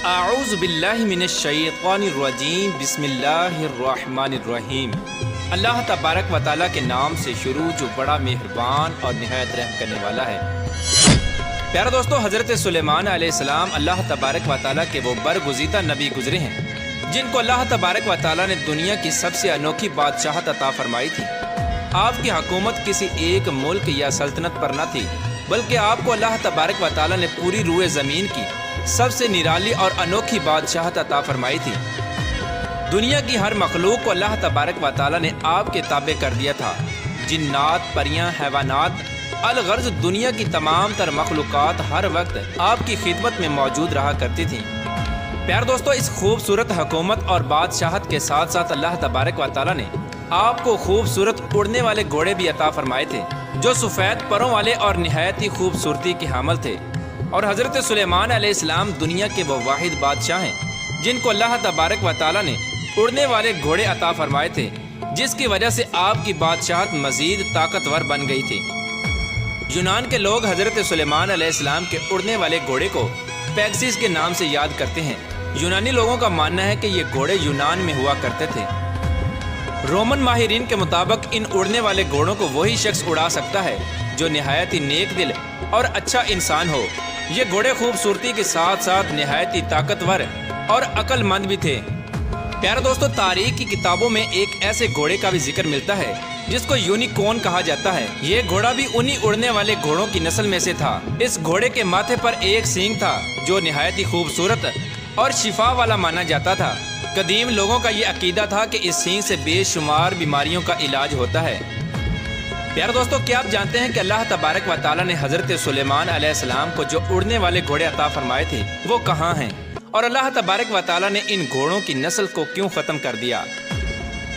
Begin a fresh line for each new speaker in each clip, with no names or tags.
اعوذ باللہ من الشیطان الرجیم بسم اللہ الرحمن الرحیم۔ اللہ تبارک و تعالیٰ کے نام سے شروع جو بڑا مہربان اور نہایت رحم کرنے والا ہے۔ پیارے دوستو، حضرت سلیمان علیہ السلام اللہ تبارک و تعالیٰ کے وہ برگزیدہ نبی گزرے ہیں جن کو اللہ تبارک و تعالیٰ نے دنیا کی سب سے انوکھی بادشاہت عطا فرمائی تھی۔ آپ کی حکومت کسی ایک ملک یا سلطنت پر نہ تھی، بلکہ آپ کو اللہ تبارک و تعالیٰ نے پوری روئے زمین کی سب سے نرالی اور انوکھی بادشاہت عطا فرمائی تھی۔ دنیا کی ہر مخلوق کو اللہ تبارک و تعالیٰ نے آپ کے تابع کر دیا تھا۔ جنات، پریاں، حیوانات، الغرض دنیا کی تمام تر مخلوقات ہر وقت آپ کی خدمت میں موجود رہا کرتی تھیں۔ پیارے دوستو، اس خوبصورت حکومت اور بادشاہت کے ساتھ ساتھ اللہ تبارک و تعالیٰ نے آپ کو خوبصورت اڑنے والے گھوڑے بھی عطا فرمائے تھے جو سفید پروں والے اور نہایت ہی خوبصورتی کے حامل تھے۔ اور حضرت سلیمان علیہ السلام دنیا کے وہ واحد بادشاہ ہیں جن کو اللہ تبارک و تعالیٰ نے اڑنے والے گھوڑے عطا فرمائے تھے، جس کی وجہ سے آپ کی بادشاہت مزید طاقتور بن گئی تھی۔ یونان کے لوگ حضرت سلیمان علیہ السلام کے اڑنے والے گھوڑے کو پیگسس کے نام سے یاد کرتے ہیں۔ یونانی لوگوں کا ماننا ہے کہ یہ گھوڑے یونان میں ہوا کرتے تھے۔ رومن ماہرین کے مطابق ان اڑنے والے گھوڑوں کو وہی شخص اڑا سکتا ہے جو نہایت ہی نیک دل اور اچھا انسان ہو۔ یہ گھوڑے خوبصورتی کے ساتھ ساتھ نہایت ہی طاقتور اور عقل مند بھی تھے۔ پیارے دوستو، تاریخ کی کتابوں میں ایک ایسے گھوڑے کا بھی ذکر ملتا ہے جس کو یونیکورن کہا جاتا ہے۔ یہ گھوڑا بھی انہی اڑنے والے گھوڑوں کی نسل میں سے تھا۔ اس گھوڑے کے ماتھے پر ایک سینگ تھا جو نہایت ہی خوبصورت اور شفا والا مانا جاتا تھا۔ قدیم لوگوں کا یہ عقیدہ تھا کہ اس سینگ سے بے شمار بیماریوں کا علاج ہوتا ہے۔ پیارے دوستو، کیا آپ جانتے ہیں کہ اللہ تبارک و تعالیٰ نے حضرت سلیمان علیہ السلام کو جو اڑنے والے گھوڑے عطا فرمائے تھے وہ کہاں ہیں، اور اللہ تبارک و تعالیٰ نے ان گھوڑوں کی نسل کو کیوں ختم کر دیا،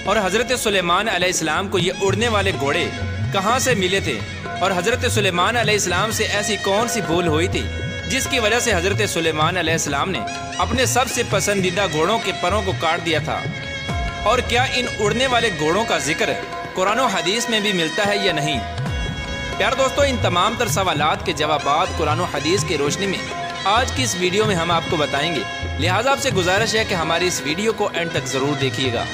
اور حضرت سلیمان علیہ السلام کو یہ اڑنے والے گھوڑے کہاں سے ملے تھے، اور حضرت سلیمان علیہ السلام سے ایسی کون سی بھول ہوئی تھی جس کی وجہ سے حضرت سلیمان علیہ السلام نے اپنے سب سے پسندیدہ گھوڑوں کے پروں کو کاٹ دیا تھا، اور کیا ان اڑنے والے گھوڑوں کا ذکر قرآن و حدیث میں بھی ملتا ہے یا نہیں۔ پیارے دوستو، ان تمام تر سوالات کے جوابات قرآن و حدیث کی روشنی میں آج کی اس ویڈیو میں ہم آپ کو بتائیں گے، لہٰذا آپ سے گزارش ہے کہ ہماری اس ویڈیو کو اینڈ تک ضرور دیکھیے گا۔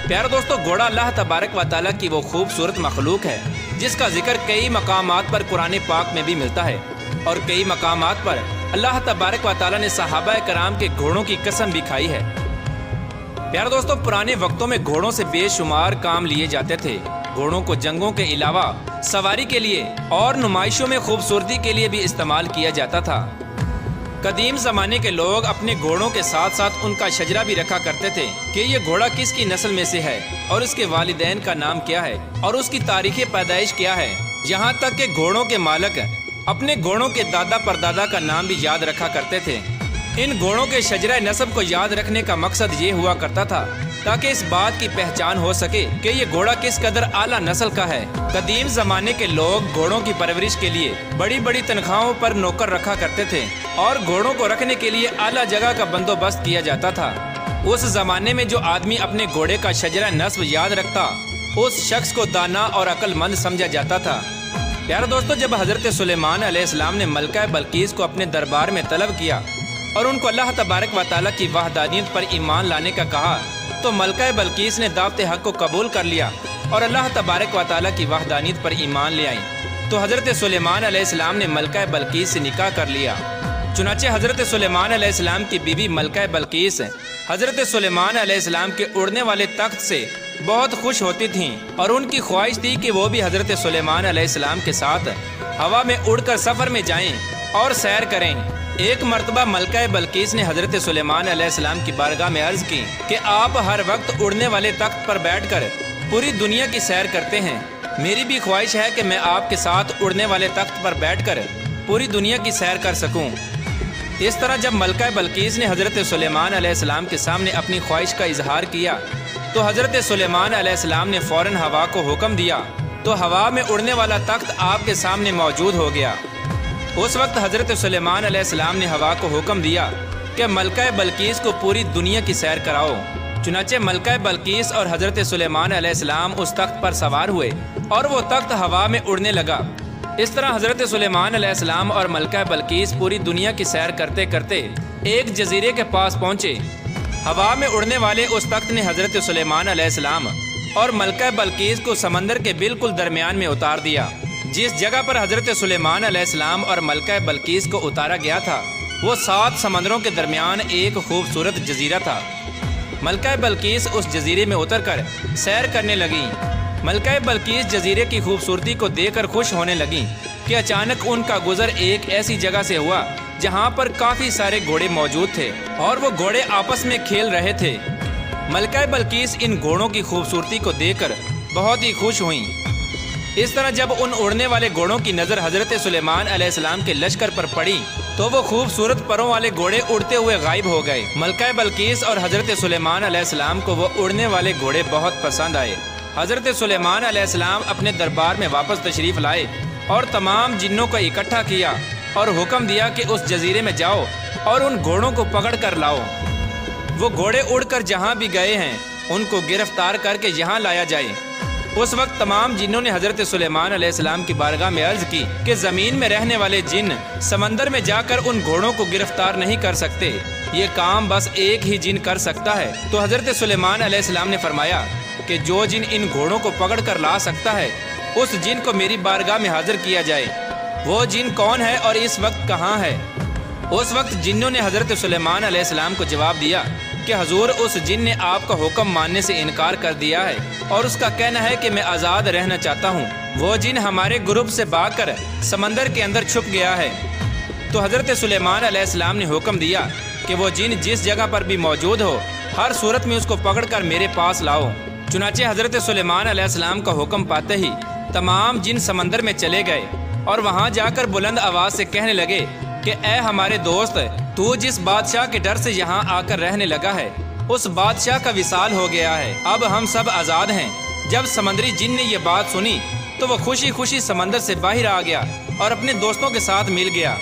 پیارے دوستو، گھوڑا اللہ تبارک و تعالیٰ کی وہ خوبصورت مخلوق ہے جس کا ذکر کئی مقامات پر قرآن پاک میں بھی ملتا ہے، اور کئی مقامات پر اللہ تبارک و تعالیٰ نے صحابہ کرام کے گھوڑوں کی قسم بھی کھائی ہے۔ پیارے دوستو، پرانے وقتوں میں گھوڑوں سے بے شمار کام لیے جاتے تھے۔ گھوڑوں کو جنگوں کے علاوہ سواری کے لیے اور نمائشوں میں خوبصورتی کے لیے بھی استعمال کیا جاتا تھا۔ قدیم زمانے کے لوگ اپنے گھوڑوں کے ساتھ ساتھ ان کا شجرہ بھی رکھا کرتے تھے کہ یہ گھوڑا کس کی نسل میں سے ہے، اور اس کے والدین کا نام کیا ہے، اور اس کی تاریخ پیدائش کیا ہے، یہاں تک کہ گھوڑوں کے مالک اپنے گھوڑوں کے دادا پردادا کا نام بھی یاد رکھا کرتے تھے۔ ان گھوڑوں کے شجرہ نسب کو یاد رکھنے کا مقصد یہ ہوا کرتا تھا تاکہ اس بات کی پہچان ہو سکے کہ یہ گھوڑا کس قدر اعلیٰ نسل کا ہے۔ قدیم زمانے کے لوگ گھوڑوں کی پرورش کے لیے بڑی بڑی تنخواہوں پر نوکر رکھا کرتے تھے، اور گھوڑوں کو رکھنے کے لیے اعلیٰ جگہ کا بندوبست کیا جاتا تھا۔ اس زمانے میں جو آدمی اپنے گھوڑے کا شجرہ نسب یاد رکھتا، اس شخص کو دانا اور عقل مند سمجھا جاتا تھا۔ پیارے دوستو، جب حضرت سلیمان علیہ السلام نے ملکہ بلقیس کو اپنے دربار میں طلب کیا اور ان کو اللہ تبارک و تعالیٰ کی وحدانیت پر ایمان لانے کا کہا، تو ملکہ بلقیس نے دعوت حق کو قبول کر لیا اور اللہ تبارک و تعالیٰ کی وحدانیت پر ایمان لے آئیں۔ تو حضرت سلیمان علیہ السلام نے ملکہ بلقیس سے نکاح کر لیا۔ چنانچہ حضرت سلیمان علیہ السلام کی بیوی ملکہ بلقیس حضرت سلیمان علیہ السلام کے اڑنے والے تخت سے بہت خوش ہوتی تھیں، اور ان کی خواہش تھی کہ وہ بھی حضرت سلیمان علیہ السلام کے ساتھ ہوا میں اڑ کر سفر میں جائیں اور سیر کریں۔ ایک مرتبہ ملکہ بلقیس نے حضرت سلیمان علیہ السلام کی بارگاہ میں عرض کی کہ آپ ہر وقت اڑنے والے تخت پر بیٹھ کر پوری دنیا کی سیر کرتے ہیں، میری بھی خواہش ہے کہ میں آپ کے ساتھ اڑنے والے تخت پر بیٹھ کر پوری دنیا کی سیر کر سکوں۔ اس طرح جب ملکہ بلقیس نے حضرت سلیمان علیہ السلام کے سامنے اپنی خواہش کا اظہار کیا تو حضرت سلیمان علیہ السلام نے فوراً ہوا کو حکم دیا، تو ہوا میں اڑنے والا تخت آپ کے سامنے موجود ہو گیا۔ اس وقت حضرت سلیمان علیہ السلام نے ہوا کو حکم دیا کہ ملکہ بلقیس کو پوری دنیا کی سیر کراؤ۔ چنانچہ ملکہ بلقیس اور حضرت سلیمان علیہ السلام اس تخت پر سوار ہوئے اور وہ تخت ہوا میں اڑنے لگا۔ اس طرح حضرت سلیمان علیہ السلام اور ملکہ بلقیس پوری دنیا کی سیر کرتے کرتے ایک جزیرے کے پاس پہنچے۔ ہوا میں اڑنے والے اس تخت نے حضرت سلیمان علیہ السلام اور ملکہ بلقیس کو سمندر کے بالکل درمیان میں اتار دیا۔ جس جگہ پر حضرت سلیمان علیہ السلام اور ملکہ بلقیس کو اتارا گیا تھا وہ 7 سمندروں کے درمیان ایک خوبصورت جزیرہ تھا۔ ملکہ بلقیس اس جزیرے میں اتر کر سیر کرنے لگیں۔ ملکہ بلقیس جزیرے کی خوبصورتی کو دیکھ کر خوش ہونے لگیں کہ اچانک ان کا گزر ایک ایسی جگہ سے ہوا جہاں پر کافی سارے گھوڑے موجود تھے اور وہ گھوڑے آپس میں کھیل رہے تھے۔ ملکہ بلقیس ان گھوڑوں کی خوبصورتی کو دیکھ کر بہت ہی خوش ہوئیں۔ اس طرح جب ان اڑنے والے گھوڑوں کی نظر حضرت سلیمان علیہ السلام کے لشکر پر پڑی تو وہ خوبصورت پروں والے گھوڑے اڑتے ہوئے غائب ہو گئے۔ ملکہ بلقیس اور حضرت سلیمان علیہ السلام کو وہ اڑنے والے گھوڑے بہت پسند آئے۔ حضرت سلیمان علیہ السلام اپنے دربار میں واپس تشریف لائے اور تمام جنوں کو اکٹھا کیا اور حکم دیا کہ اس جزیرے میں جاؤ اور ان گھوڑوں کو پکڑ کر لاؤ۔ وہ گھوڑے اڑ کر جہاں بھی گئے ہیں ان کو گرفتار کر کے یہاں لایا جائے۔ اس وقت تمام جنوں نے حضرت سلیمان علیہ السلام کی بارگاہ میں عرض کی کہ زمین میں رہنے والے جن سمندر میں جا کر ان گھوڑوں کو گرفتار نہیں کر سکتے، یہ کام بس ایک ہی جن کر سکتا ہے۔ تو حضرت سلیمان علیہ السلام نے فرمایا کہ جو جن ان گھوڑوں کو پکڑ کر لا سکتا ہے اس جن کو میری بارگاہ میں حاضر کیا جائے۔ وہ جن کون ہے اور اس وقت کہاں ہے؟ اس وقت جنوں نے حضرت سلیمان علیہ السلام کو جواب دیا کہ حضور اس جن نے آپ کا حکم ماننے سے انکار کر دیا ہے اور اس کا کہنا ہے کہ میں آزاد رہنا چاہتا ہوں۔ وہ جن ہمارے گروپ سے بھاگ کر سمندر کے اندر چھپ گیا ہے۔ تو حضرت سلیمان علیہ السلام نے حکم دیا کہ وہ جن جس جگہ پر بھی موجود ہو ہر صورت میں اس کو پکڑ کر میرے پاس لاؤ۔ چنانچہ حضرت سلیمان علیہ السلام کا حکم پاتے ہی تمام جن سمندر میں چلے گئے اور وہاں جا کر بلند آواز سے کہنے لگے کہ اے ہمارے دوست، تو جس بادشاہ کے ڈر سے یہاں آ کر رہنے لگا ہے اس بادشاہ کا وصال ہو گیا ہے، اب ہم سب آزاد ہیں۔ جب سمندری جن نے یہ بات سنی تو وہ خوشی خوشی سمندر سے باہر آ گیا اور اپنے دوستوں کے ساتھ مل گیا۔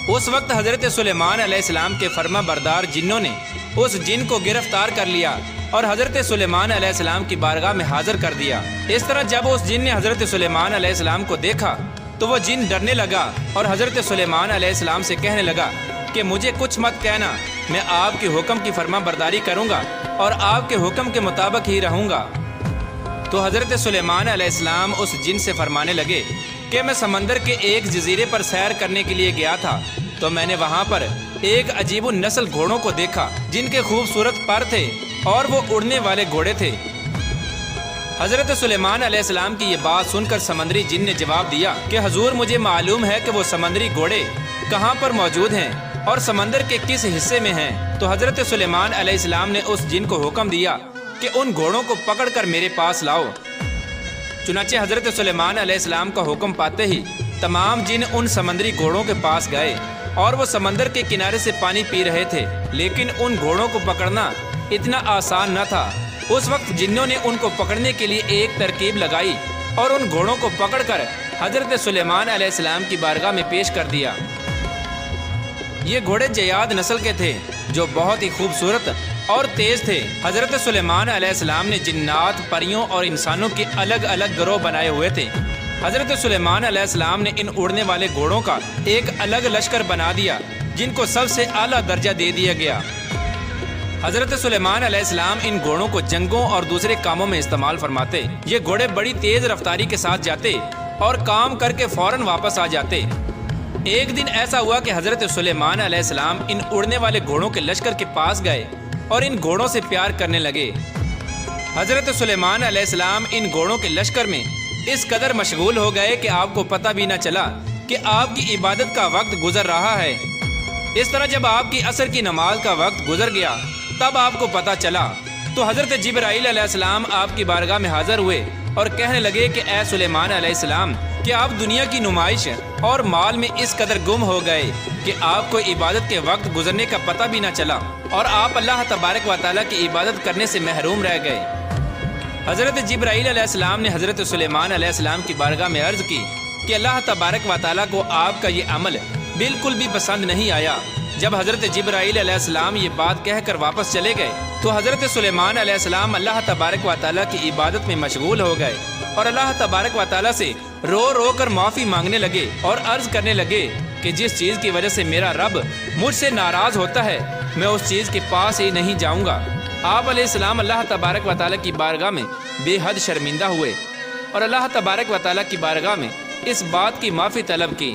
اس وقت حضرت سلیمان علیہ السلام کے فرما بردار جنوں نے اس جن کو گرفتار کر لیا اور حضرت سلیمان علیہ السلام کی بارگاہ میں حاضر کر دیا۔ اس طرح جب اس جن نے حضرت سلیمان علیہ السلام کو دیکھا تو وہ جن ڈرنے لگا اور حضرت سلیمان علیہ السلام سے کہنے لگا کہ مجھے کچھ مت کہنا، میں آپ کے حکم کی فرما برداری کروں گا اور آپ کے حکم کے مطابق ہی رہوں گا۔ تو حضرت سلیمان علیہ السلام اس جن سے فرمانے لگے کہ میں سمندر کے ایک جزیرے پر سیر کرنے کے لیے گیا تھا تو میں نے وہاں پر ایک عجیب النسل گھوڑوں کو دیکھا جن کے خوبصورت پر تھے اور وہ اڑنے والے گھوڑے تھے۔ حضرت سلیمان علیہ السلام کی یہ بات سن کر سمندری جن نے جواب دیا کہ حضور مجھے معلوم ہے کہ وہ سمندری گھوڑے کہاں پر موجود ہیں اور سمندر کے کس حصے میں ہیں۔ تو حضرت سلیمان علیہ السلام نے اس جن کو حکم دیا کہ ان گھوڑوں کو پکڑ کر میرے پاس لاؤ۔ چنانچہ حضرت سلیمان علیہ السلام کا حکم پاتے ہی تمام جن ان سمندری گھوڑوں کے پاس گئے اور وہ سمندر کے کنارے سے پانی پی رہے تھے، لیکن ان گھوڑوں کو پکڑنا اتنا آسان نہ تھا۔ اس وقت جنوں نے ان کو پکڑنے کے لیے ایک ترکیب لگائی اور ان گھوڑوں کو پکڑ کر حضرت سلیمان علیہ السلام کی بارگاہ میں پیش کر دیا۔ یہ گھوڑے جیاد نسل کے تھے جو بہت ہی خوبصورت اور تیز تھے۔ حضرت سلیمان علیہ السلام نے جنات، پریوں اور انسانوں کے الگ الگ گروہ بنائے ہوئے تھے۔ حضرت سلیمان علیہ السلام نے ان اڑنے والے گھوڑوں کا ایک الگ لشکر بنا دیا جن کو سب سے اعلیٰ درجہ دے دیا گیا۔ حضرت سلیمان علیہ السلام ان گھوڑوں کو جنگوں اور دوسرے کاموں میں استعمال فرماتے۔ یہ گھوڑے بڑی تیز رفتاری کے ساتھ جاتے اور کام کر کے فوراً واپس آ جاتے۔ ایک دن ایسا ہوا کہ حضرت سلیمان علیہ السلام ان اڑنے والے گھوڑوں کے لشکر کے پاس گئے اور ان گھوڑوں سے پیار کرنے لگے۔ حضرت سلیمان علیہ السلام ان گھوڑوں کے لشکر میں اس قدر مشغول ہو گئے کہ آپ کو پتہ بھی نہ چلا کہ آپ کی عبادت کا وقت گزر رہا ہے۔ اس طرح جب آپ کی عصر کی نماز کا وقت گزر گیا تب آپ کو پتہ چلا تو حضرت جبرائیل علیہ السلام آپ کی بارگاہ میں حاضر ہوئے اور کہنے لگے کہ اے سلیمان علیہ السلام، کہ آپ دنیا کی نمائش اور مال میں اس قدر گم ہو گئے کہ آپ کو عبادت کے وقت گزرنے کا پتہ بھی نہ چلا اور آپ اللہ تبارک و تعالیٰ کی عبادت کرنے سے محروم رہ گئے۔ حضرت جبرائیل علیہ السلام نے حضرت سلیمان علیہ السلام کی بارگاہ میں عرض کی کہ اللہ تبارک و تعالیٰ کو آپ کا یہ عمل بالکل بھی پسند نہیں آیا۔ جب حضرت جبرائیل علیہ السلام یہ بات کہہ کر واپس چلے گئے تو حضرت سلیمان علیہ السلام اللہ تبارک و تعالیٰ کی عبادت میں مشغول ہو گئے اور اللہ تبارک و تعالیٰ سے رو رو کر معافی مانگنے لگے اور عرض کرنے لگے کہ جس چیز کی وجہ سے میرا رب مجھ سے ناراض ہوتا ہے میں اس چیز کے پاس ہی نہیں جاؤں گا۔ آپ علیہ السلام اللہ تبارک و تعالیٰ کی بارگاہ میں بے حد شرمندہ ہوئے اور اللہ تبارک و تعالیٰ کی بارگاہ میں اس بات کی معافی طلب کی۔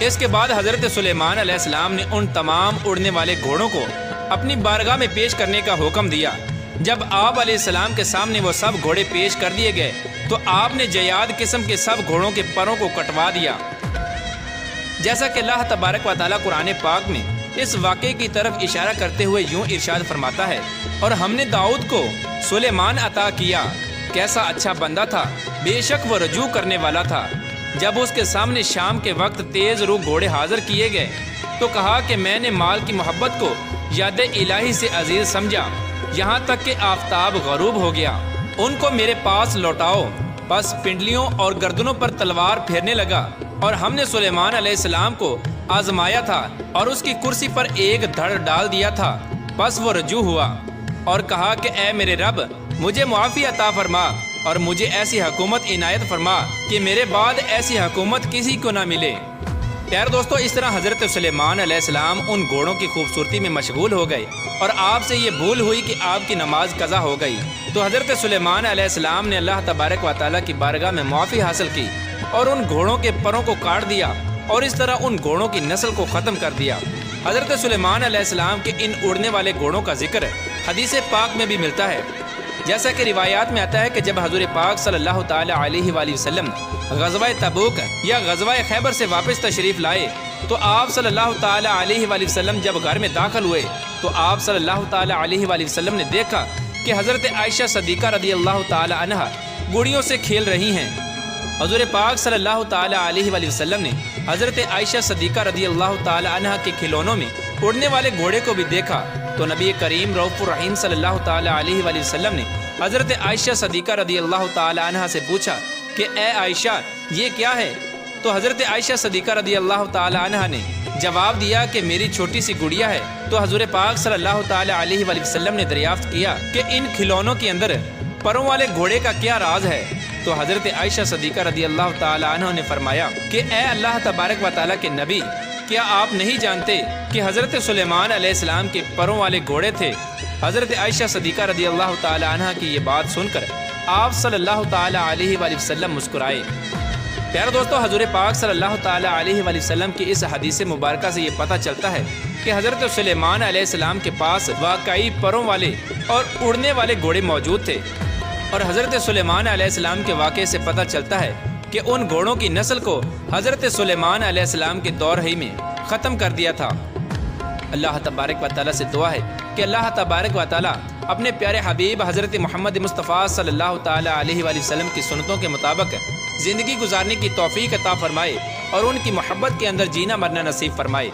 اس کے بعد حضرت سلیمان علیہ السلام نے ان تمام اڑنے والے گھوڑوں کو اپنی بارگاہ میں پیش کرنے کا حکم دیا۔ جب آپ علیہ السلام کے سامنے وہ سب گھوڑے پیش کر دیے گئے تو آپ نے جیاد قسم کے سب گھوڑوں کے پروں کو کٹوا دیا، جیسا کہ اللہ تبارک و تعالیٰ قرآن پاک میں اس واقعے کی طرف اشارہ کرتے ہوئے یوں ارشاد فرماتا ہے، اور ہم نے داؤد کو سلیمان عطا کیا، کیسا اچھا بندہ تھا، بے شک وہ رجوع کرنے والا تھا۔ جب اس کے سامنے شام کے وقت تیز رو گھوڑے حاضر کیے گئے تو کہا کہ میں نے مال کی محبت کو یاد الہی سے عزیز سمجھا، یہاں تک کہ آفتاب غروب ہو گیا، ان کو میرے پاس لوٹاؤ۔ بس پنڈلیوں اور گردنوں پر تلوار پھیرنے لگا، اور ہم نے سلیمان علیہ السلام کو آزمایا تھا اور اس کی کرسی پر ایک دھڑ ڈال دیا تھا۔ بس وہ رجوع ہوا اور کہا کہ اے میرے رب، مجھے معافی عطا فرما اور مجھے ایسی حکومت عنایت فرما کہ میرے بعد ایسی حکومت کسی کو نہ ملے۔ پیارے دوستو، اس طرح حضرت سلیمان علیہ السلام ان گھوڑوں کی خوبصورتی میں مشغول ہو گئے اور آپ سے یہ بھول ہوئی کہ آپ کی نماز قضا ہو گئی، تو حضرت سلیمان علیہ السلام نے اللہ تبارک و تعالیٰ کی بارگاہ میں معافی حاصل کی اور ان گھوڑوں کے پروں کو کاٹ دیا اور اس طرح ان گھوڑوں کی نسل کو ختم کر دیا۔ حضرت سلیمان علیہ السلام کے ان اڑنے والے گھوڑوں کا ذکر حدیث پاک میں بھی ملتا ہے، جیسا کہ روایات میں آتا ہے کہ جب حضور پاک صلی اللہ تعالی علیہ وآلہ وسلم غزوہ تبوک یا غزوہ خیبر سے واپس تشریف لائے تو آپ صلی اللہ تعالی علیہ وآلہ وسلم جب گھر میں داخل ہوئے تو آپ صلی اللہ تعالی علیہ وآلہ وسلم نے دیکھا کہ حضرت عائشہ صدیقہ رضی اللہ تعالی عنہا گڑیوں سے کھیل رہی ہیں۔ حضور پاک صلی اللہ تعالی علیہ وآلہ وسلم نے حضرت عائشہ صدیقہ رضی اللہ تعالی عنہا کے کھلونوں میں اڑنے والے گھوڑے کو بھی دیکھا تو نبی کریم رؤوف الرحیم صلی اللہ تعالی علیہ وآلہ وسلم نے حضرت عائشہ صدیقہ رضی اللہ تعالی عنہا سے پوچھا کہ اے عائشہ یہ کیا ہے؟ تو حضرت عائشہ صدیقہ رضی اللہ تعالی عنہا نے جواب دیا کہ میری چھوٹی سی گڑیا ہے۔ تو حضور پاک صلی اللہ تعالی علیہ وآلہ وسلم نے دریافت کیا کہ ان کھلونوں کے اندر پروں والے گھوڑے کا کیا راز ہے؟ تو حضرت عائشہ صدیقہ رضی اللہ تعالی عنہ نے فرمایا کہ اے اللہ تبارک و تعالیٰ کے نبی، کیا آپ نہیں جانتے کہ حضرت سلیمان علیہ السلام کے پروں والے گھوڑے تھے؟ حضرت عائشہ صدیقہ رضی اللہ تعالی عنہ کی یہ بات سن کر آپ صلی اللہ تعالی علیہ وآلہ وسلم مسکرائے۔ پیارے دوستو، حضور پاک صلی اللہ تعالی علیہ وآلہ وسلم کی اس حدیث مبارکہ سے یہ پتہ چلتا ہے کہ حضرت سلیمان علیہ السلام کے پاس واقعی پروں والے اور اڑنے والے گھوڑے موجود تھے، اور حضرت سلیمان علیہ السلام کے واقعے سے پتہ چلتا ہے کہ ان گھوڑوں کی نسل کو حضرت سلیمان علیہ السلام کے دور ہی میں ختم کر دیا تھا۔ اللہ تبارک و تعالیٰ سے دعا ہے کہ اللہ تبارک و تعالیٰ اپنے پیارے حبیب حضرت محمد مصطفیٰ صلی اللہ تعالی علیہ وآلہ وسلم کی سنتوں کے مطابق زندگی گزارنے کی توفیق عطا فرمائے اور ان کی محبت کے اندر جینا مرنا نصیب فرمائے۔